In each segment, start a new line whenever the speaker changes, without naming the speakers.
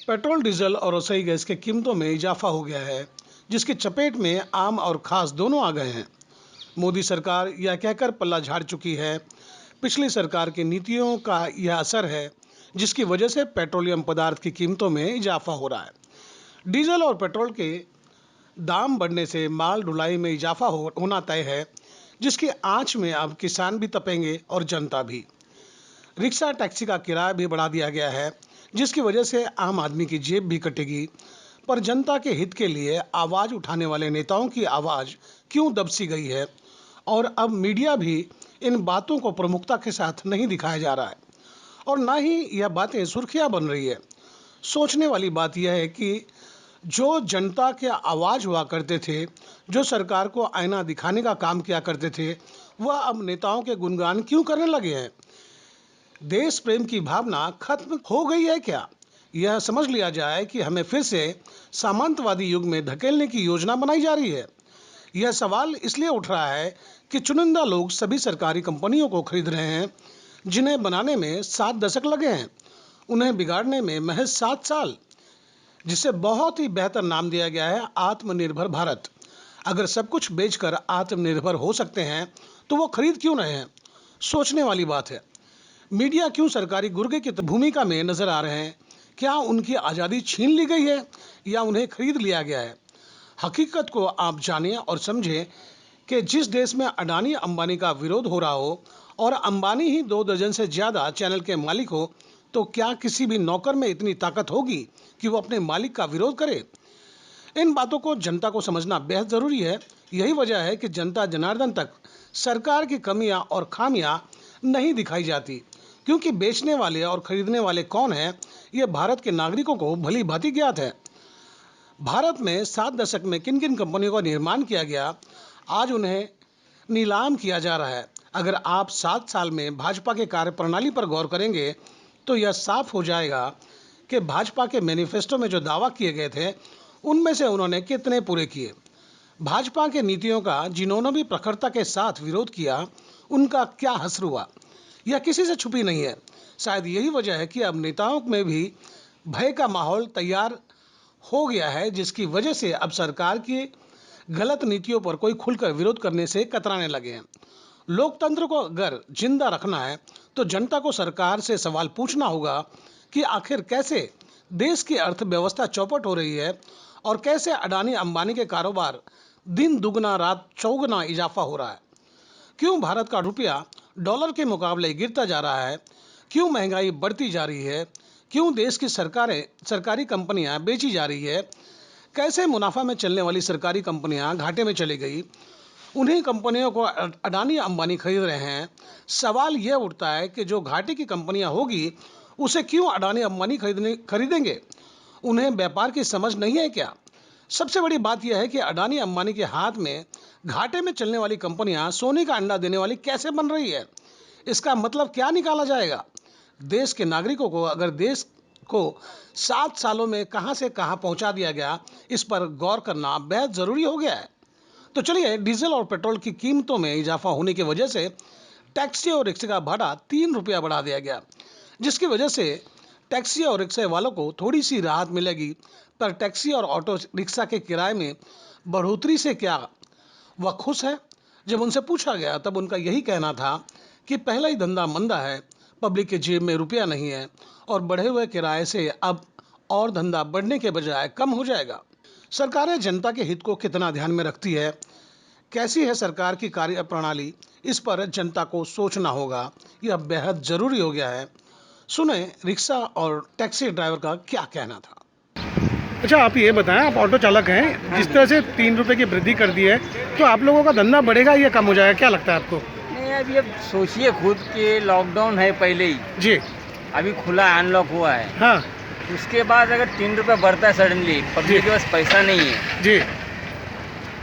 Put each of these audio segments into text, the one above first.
Petrol, diesel और रसोई gas की कीमतों में इजाफा हो गया है, जिसकी चपेट में आम और खास दोनों आ गए हैं। मोदी सरकार यह कहकर पल्ला झाड़ चुकी है, पिछली सरकार की नीतियों का यह असर है, जिसकी वजह से पेट्रोलियम पदार्थ की कीमतों में इजाफा हो रहा है। डीजल और पेट्रोल के दाम बढ़ने से माल ढुलाई में इजाफा होना तय है, जिसकी आंच में अब किसान भी तपेंगे और जनता भी। रिक्शा, टैक्सी का किराया भी बढ़ा दिया गया है, जिसकी वजह से आम आदमी की जेब भी कटेगी। पर जनता के हित के लिए आवाज उठाने वाले नेताओं की आवाज क्यों दबसी गई है, और अब मीडिया भी इन बातों को प्रमुखता के साथ नहीं दिखाया जा रहा है, और ना ही यह बातें सुर्खियां बन रही है। सोचने वाली बात यह है कि जो जनता के आवाज हुआ करते थे, जो सरकार को आईना दिखाने का काम किया करते थे, वह अब नेताओं के गुणगान क्यों करने लगे हैं। देश प्रेम की भावना खत्म हो गई है क्या? यह समझ लिया जाए कि हमें फिर से सामंतवादी युग में धकेलने की योजना बनाई जा रही है। यह सवाल इसलिए उठ रहा है कि चुनिंदा लोग सभी सरकारी कंपनियों को खरीद रहे हैं, जिन्हें बनाने में 7 दशक लगे हैं, उन्हें बिगाड़ने में महज 7 साल, जिसे बहुत ही बेहतर नाम दिया गया है आत्मनिर्भर भारत। अगर सब कुछ बेचकर आत्मनिर्भर हो सकते हैं, तो वो खरीद क्यों रहे हैं? सोचने वाली बात है। मीडिया क्यों सरकारी गुर्गे की भूमिका में नजर आ रहे हैं? क्या उनकी आज़ादी छीन ली गई है या उन्हें खरीद लिया गया है? हकीकत को आप जानें और समझें कि जिस देश में अडानी अंबानी का विरोध हो रहा हो और अंबानी ही 2 दर्जन से ज़्यादा चैनल के मालिक हो, तो क्या किसी भी नौकर में इतनी ताकत होगी कि वो अपने मालिक का विरोध करे? इन बातों को जनता को समझना बेहद ज़रूरी है। यही वजह है कि जनता जनार्दन तक सरकार की कमियां और खामियां नहीं दिखाई जाती, क्योंकि बेचने वाले और खरीदने वाले कौन हैं, ये भारत के नागरिकों को भली भांति ज्ञात है। भारत में 7 दशक में किन किन कंपनियों का निर्माण किया गया, आज उन्हें नीलाम किया जा रहा है। अगर आप 7 साल में भाजपा के कार्यप्रणाली पर गौर करेंगे, तो यह साफ हो जाएगा कि भाजपा के मैनिफेस्टो में जो दावा किए गए थे, उनमें से उन्होंने कितने पूरे किए। भाजपा के नीतियों का जिन्होंने भी प्रखरता के साथ विरोध किया, उनका क्या हश्र हुआ, यह किसी से छुपी नहीं है। शायद यही वजह है कि अब नेताओं में भी भय का माहौल तैयार हो गया है, जिसकी वजह से अब सरकार की गलत नीतियों पर कोई खुलकर विरोध करने से कतराने लगे हैं। लोकतंत्र को अगर जिंदा रखना है, तो जनता को सरकार से सवाल पूछना होगा कि आखिर कैसे देश की अर्थव्यवस्था चौपट हो रही है और कैसे अडानी अंबानी के कारोबार दिन दुगना रात चौगुना इजाफा हो रहा है। क्यों भारत का रुपया डॉलर के मुकाबले गिरता जा रहा है? क्यों महंगाई बढ़ती जा रही है? क्यों देश की सरकारी कंपनियां बेची जा रही है? कैसे मुनाफा में चलने वाली सरकारी कंपनियां घाटे में चली गई? उन्हीं कंपनियों को अडानी अंबानी खरीद रहे हैं। सवाल यह उठता है कि जो घाटे की कंपनियां होगी, उसे क्यों अडानी अंबानी खरीदेंगे? उन्हें व्यापार की समझ नहीं है क्या? सबसे बड़ी बात यह है कि अडानी अंबानी के हाथ में घाटे में चलने वाली कंपनियां सोने का अंडा देने वाली कैसे बन रही है? इसका मतलब क्या निकाला जाएगा? देश के नागरिकों को अगर देश को 7 सालों में कहां से कहां पहुंचा दिया गया, इस पर गौर करना बेहद जरूरी हो गया है। तो चलिए, डीजल और पेट्रोल की कीमतों में इजाफा होने की वजह से टैक्सी और रिक्शे का भाड़ा 3 रुपया बढ़ा दिया गया, जिसकी वजह से टैक्सी और रिक्शे वालों को थोड़ी सी राहत मिलेगी। पर टैक्सी और ऑटो रिक्शा के किराए में बढ़ोतरी से क्या वह खुश है? जब उनसे पूछा गया, तब उनका यही कहना था कि पहला ही धंधा मंदा है, पब्लिक के जेब में रुपया नहीं है, और बढ़े हुए किराए से अब और धंधा बढ़ने के बजाय कम हो जाएगा। सरकारें जनता के हित को कितना ध्यान में रखती है, कैसी है सरकार की कार्य प्रणाली, इस पर जनता को सोचना होगा। यह बेहद जरूरी हो गया है। सुने रिक्शा और टैक्सी ड्राइवर का क्या कहना था। अच्छा, आप ये बताएं, आप ऑटो चालक हैं, जिस तरह से 3 रुपए की वृद्धि कर दी है, तो आप लोगों का धंधा बढ़ेगा या कम हो जाएगा, क्या लगता है आपको?
नहीं, अब ये सोचिए खुद कि लॉकडाउन है पहले ही
जी,
अभी खुला अनलॉक हुआ है।
हाँ
उसके बाद अगर 3 रुपये बढ़ता है सडनली, पब्लिक के पास पैसा नहीं है
जी,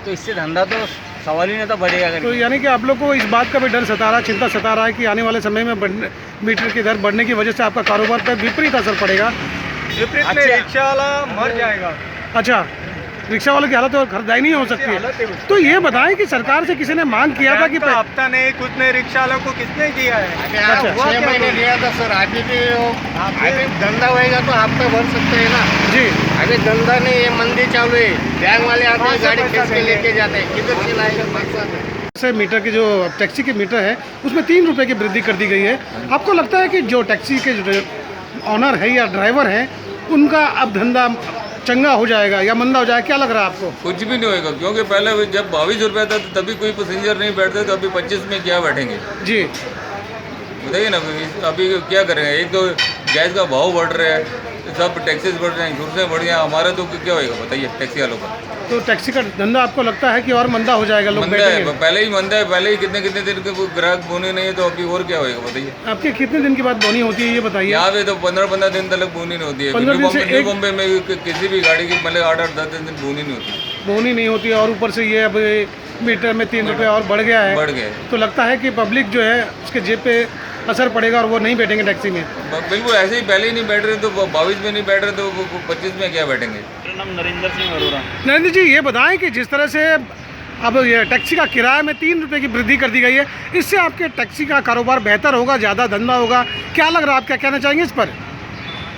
तो इससे धंधा तो सवाल ही नहीं तो बढ़ेगा।
तो यानी कि आप लोग को इस बात का भी डर सता रहा है, चिंता सता रहा है कि आने वाले समय में मीटर की दर बढ़ने की वजह से आपका कारोबार पर विपरीत असर पड़ेगा।
विपरीत में रिक्शा वाला मर जाएगा।
अच्छा, रिक्शा वाले की हालत और खरीदारी नहीं हो सकती है। तो ये बताएं कि सरकार से किसी ने मांग किया था कि
हफ्ता नहीं कुछ नहीं, रिक्शा वालों को किसने दिया है?
अच्छा,
6 महीने लिया था सर। अभी भी अभी धंधा होएगा तो हफ्ता भर सकते हैं ना
जी।
अभी धंधा नहीं है, मंदी चालू है, बैंक वाले आते हैं गाड़ी खींच के लेके जाते हैं, किधर से लाएगा पैसा?
से मीटर की जो टैक्सी के मीटर है उसमें 3 रुपये की वृद्धि कर दी गई है। आपको लगता है कि जो टैक्सी के जो ऑनर है या ड्राइवर हैं उनका अब धंधा चंगा हो जाएगा या मंदा हो जाएगा, क्या लग रहा है आपको?
कुछ भी नहीं होएगा, क्योंकि पहले जब 22 रुपया था तो तभी कोई पैसेंजर नहीं बैठते, तो अभी 25 में क्या बैठेंगे?
जी
बताइए ना, अभी क्या करेंगे? एक तो गैस का भाव बढ़ रहा है, सब टैक्सेस बढ़ रहे हैं, इंश्योरेंस बढ़ गया, हमारा तो क्या होएगा बताइए टैक्सी वालों का?
तो टैक्सी का धंधा आपको लगता है कि और मंदा हो जाएगा, लोग
मंदा
बैठेंगे?
है, पहले ही मंदा है, पहले ही कितने दिन के ग्राहक बोने नहीं है, तो अभी और क्या होएगा बताइए?
आपके कितने दिन के बाद बोनी होती है ये बताइए?
यहाँ पे तो 15 दिन तक बोनी नहीं होती है।
15 दिन से
न्यू बॉम्बे में किसी भी गाड़ी की मतलब 8-10 दिन बोनी नहीं होती,
बोनी नहीं होती है। और ऊपर से ये अब मीटर में 3 रुपये और बढ़ गया है,
बढ़ गए।
तो लगता है कि पब्लिक जो है उसके जेब पे असर पड़ेगा और वो नहीं बैठेंगे टैक्सी में।
बिल्कुल ऐसे ही पहले ही नहीं बैठ रहे तो 22 में नहीं बैठ रहे तो 25 में क्या बैठेंगे?
मेरा नाम नरेंद्र सिंह अरोड़ा।
नरेंद्र जी ये बताएं कि जिस तरह से अब ये टैक्सी का किराए में 3 रुपये की वृद्धि कर दी गई है, इससे आपके टैक्सी का कारोबार बेहतर होगा, ज़्यादा धंधा होगा, क्या लग रहा है? आप क्या कहना चाहेंगे इस पर?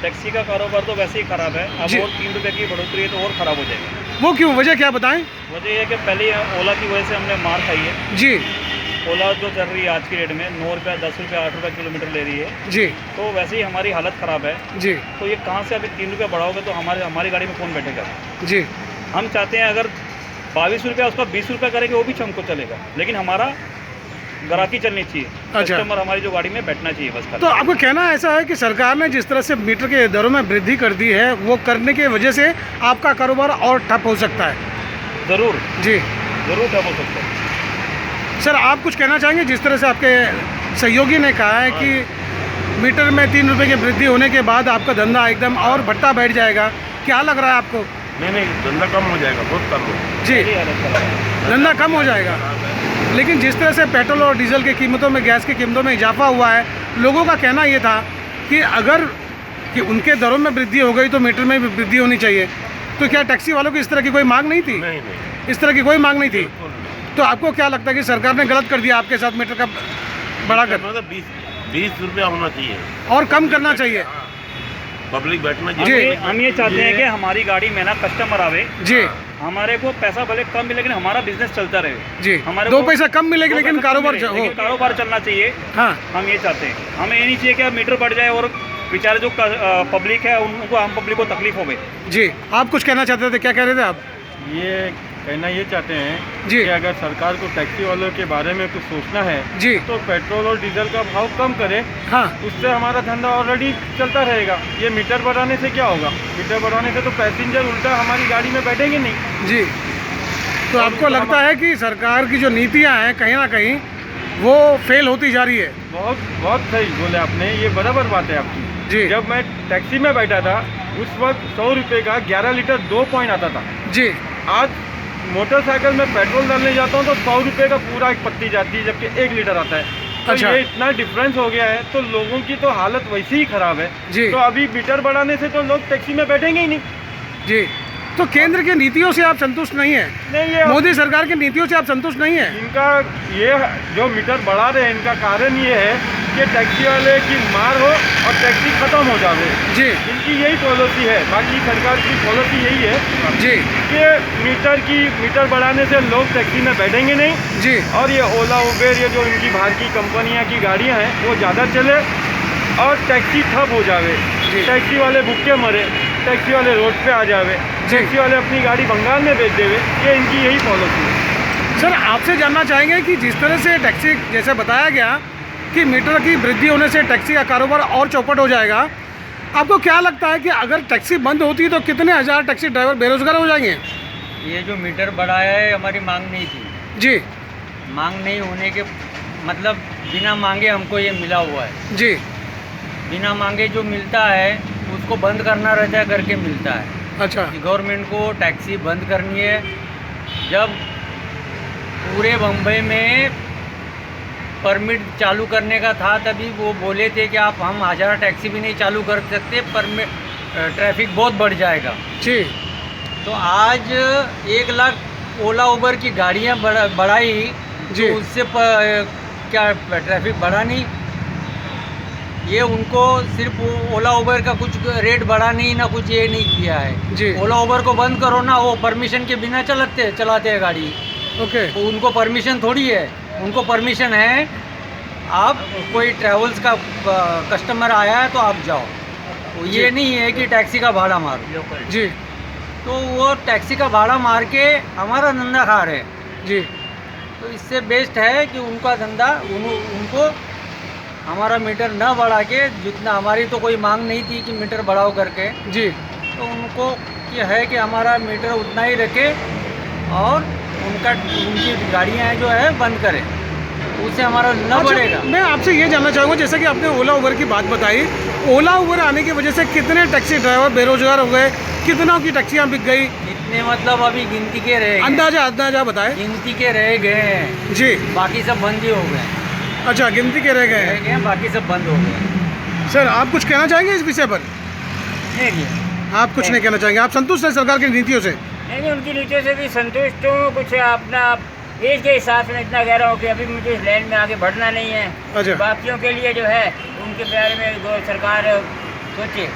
टैक्सी का कारोबार तो वैसे ही खराब है, अब
जी।
और 3 रुपये की बढ़ोतरी है तो और ख़राब हो जाएगा।
वो क्यों, वजह क्या बताएं?
वजह यह है कि पहले ओला की वजह से हमने मार खाई है।
जी
ओला जो चल रही है आज की डेट में 9 रुपये 10 रुपये 8 रुपये किलोमीटर ले रही है,
जी
तो वैसे ही हमारी हालत ख़राब है।
जी
तो ये कहाँ से अभी 3 रुपये बढ़ाओगे तो हमारी गाड़ी में कौन बैठेगा?
जी
हम चाहते हैं अगर 22 रुपया उसका 20 रुपये करेंगे वो भी हमको चलेगा, लेकिन हमारा ग्राहकी चलनी चाहिए,
अच्छा।
कस्टमर हमारी जो गाड़ी में बैठना चाहिए बस खाली।
तो आपको कहना ऐसा है कि सरकार ने जिस तरह से मीटर के दरों में वृद्धि कर दी है वो करने की वजह से आपका कारोबार और ठप हो सकता है?
ज़रूर
जी
ज़रूर ठप हो सकता है।
सर आप कुछ कहना चाहेंगे? जिस तरह से आपके सहयोगी ने कहा है कि मीटर में 3 रुपये की वृद्धि होने के बाद आपका धंधा एकदम और भट्टा बैठ जाएगा, क्या लग रहा है आपको?
नहीं, धंधा कम हो जाएगा, बहुत कम हो।
जी
मेरी हालत खराब है।
धंधा कम हो जाएगा, लेकिन जिस तरह से पेट्रोल और डीजल की कीमतों में, गैस की कीमतों में इजाफा हुआ है, लोगों का कहना ये था कि अगर कि उनके दरों में वृद्धि हो गई तो मीटर में भी वृद्धि होनी चाहिए। तो क्या टैक्सी वालों की इस तरह की कोई मांग नहीं थी?
नहीं,
इस तरह की कोई मांग नहीं थी। तो आपको क्या लगता है कि सरकार ने गलत कर दिया आपके साथ मीटर का बढ़ाकर?
मतलब 20 रुपया होना चाहिए,
और कम करना चाहिए?
पब्लिक बैठना
जी।
चाहिए।
हम ये चाहते हैं कि हमारी गाड़ी में ना कस्टमर आवे,
जी
हमारे को पैसा भले कम मिले लेकिन हमारा बिजनेस चलता रहे।
जी
हमारे
2
को
पैसा कम मिलेगा
दो
लेकिन
पैसा कम
कारोबार
मिले,
हो।
लेकिन कारोबार चलना चाहिए।
हाँ
हम ये चाहते हैं, हमें ये नहीं चाहिए कि मीटर बढ़ जाए और बेचारे जो पब्लिक है उनको, हम पब्लिक को तकलीफ हो गई।
जी आप कुछ कहना चाहते थे, क्या कह रहे थे आप?
ये कहना ये चाहते हैं
जी
कि अगर सरकार को टैक्सी वालों के बारे में कुछ सोचना है
जी
तो पेट्रोल और डीजल का भाव कम करे,
हाँ
उससे हमारा धंधा ऑलरेडी चलता रहेगा। ये मीटर बढ़ाने से क्या होगा? मीटर बढ़ाने से तो पैसेंजर उल्टा हमारी गाड़ी में बैठेंगे नहीं।
जी। तो आपको लगता है कि सरकार की जो नीतियाँ हैं कहीं ना कहीं वो फेल होती जा रही है?
बहुत बहुत सही बोले आपने, ये बराबर बात है आपकी।
जी
जब मैं टैक्सी में बैठा था उस वक्त 100 रुपये का 11 लीटर 2 पॉइंट आता था।
जी
आज मोटरसाइकिल में पेट्रोल डालने जाता हूँ तो 100 रुपये का पूरा एक पत्ती जाती है, जबकि 1 लीटर आता है। तो
अच्छा।
ये इतना डिफरेंस हो गया है, तो लोगों की तो हालत वैसे ही खराब है।
जी।
तो अभी मीटर बढ़ाने से तो लोग टैक्सी में बैठेंगे ही नहीं।
जी। तो केंद्र की नीतियों से आप संतुष्ट नहीं है?
नहीं, ये
मोदी सरकार की नीतियों से आप संतुष्ट नहीं है?
इनका ये जो मीटर बढ़ा रहे हैं इनका कारण ये है कि टैक्सी वाले की मार हो और टैक्सी खत्म हो जाए।
जी
इनकी यही पॉलिसी है, बाकी सरकार की पॉलिसी यही है
जी
कि मीटर बढ़ाने से लोग टैक्सी में बैठेंगे नहीं
जी
और ये ओला उबेर, ये जो इनकी बाहर की कंपनियां की गाड़ियां हैं वो ज़्यादा चले और टैक्सी ठप हो जावे,
जी।
टैक्सी वाले भूखे मरे, टैक्सी वाले रोड पे आ जावे, टैक्सी वाले अपनी गाड़ी बंगाल में बेच देवे। ये इनकी यही पॉलिसी है।
सर आपसे जानना चाहेंगे कि जिस तरह से टैक्सी, जैसे बताया गया कि मीटर की वृद्धि होने से टैक्सी का कारोबार और चौपट हो जाएगा, आपको क्या लगता है कि अगर टैक्सी बंद होती है तो कितने हज़ार टैक्सी ड्राइवर बेरोजगार हो जाएंगे?
ये जो मीटर बढ़ाया है हमारी मांग नहीं थी।
जी
मांग नहीं होने के मतलब बिना मांगे हमको ये मिला हुआ है।
जी
बिना मांगे जो मिलता है उसको बंद करना रहता है, करके मिलता है।
अच्छा
कि गवर्नमेंट को टैक्सी बंद करनी है। जब पूरे बम्बई में परमिट चालू करने का था तभी वो बोले थे कि आप हम 1000 टैक्सी भी नहीं चालू कर सकते, परमिट ट्रैफिक बहुत बढ़ जाएगा।
जी
तो आज 1 लाख ओला उबर की गाड़ियाँ बढ़ाई,
जी।
तो उससे क्या ट्रैफिक बढ़ा नहीं? ये उनको सिर्फ ओला उबर का कुछ रेट बढ़ा नहीं, ना कुछ ये नहीं किया है।
जी।
ओला उबर को बंद करो ना, वो परमिशन के बिना चलाते हैं गाड़ी।
ओके।
उनको परमिशन थोड़ी है, उनको परमिशन है आप कोई ट्रैवल्स का कस्टमर आया है तो आप जाओ, वो ये नहीं है कि टैक्सी का भाड़ा मारो।
जी।
तो वो टैक्सी का भाड़ा मार के हमारा धंधा खा रहे हैं।
जी।
तो इससे बेस्ट है कि उनका धंधा उनको हमारा मीटर न बढ़ा के, जितना हमारी तो कोई मांग नहीं थी कि मीटर बढ़ाओ करके,
जी।
तो उनको ये है कि हमारा मीटर उतना ही रखे और उनकी गाड़ियाँ जो है बंद करें, उससे हमारा न बढ़ेगा।
मैं आपसे ये जानना चाहूँगा, जैसे कि आपने ओला उबर की बात बताई, ओला उबर आने की वजह से कितने टैक्सी ड्राइवर बेरोजगार हो गए, कितनों की टैक्सियाँ बिक गई?
इतने मतलब अभी गिनती के रह गए,
अंदाजा बताएं।
गिनती के रह गए हैं,
जी।
बाकी सब बंद ही हो गए।
अच्छा, गिनती के रह गए हैं।
बाकी सब बंद हो गए।
सर, आप कुछ कहना चाहेंगे इस विषय पर?
नहीं,
आप कुछ नहीं कहना चाहेंगे, आप संतुष्ट हैं सरकार की नीतियों से?
नहीं, उनकी नीतियों से भी संतुष्ट हूँ। कुछ अपना एज के हिसाब से मैं इतना कह रहा हूँ कि अभी मुझे इस लाइन में आगे बढ़ना नहीं है।
अच्छा।
बाकियों के लिए जो है उनके बारे में सरकार सोचे।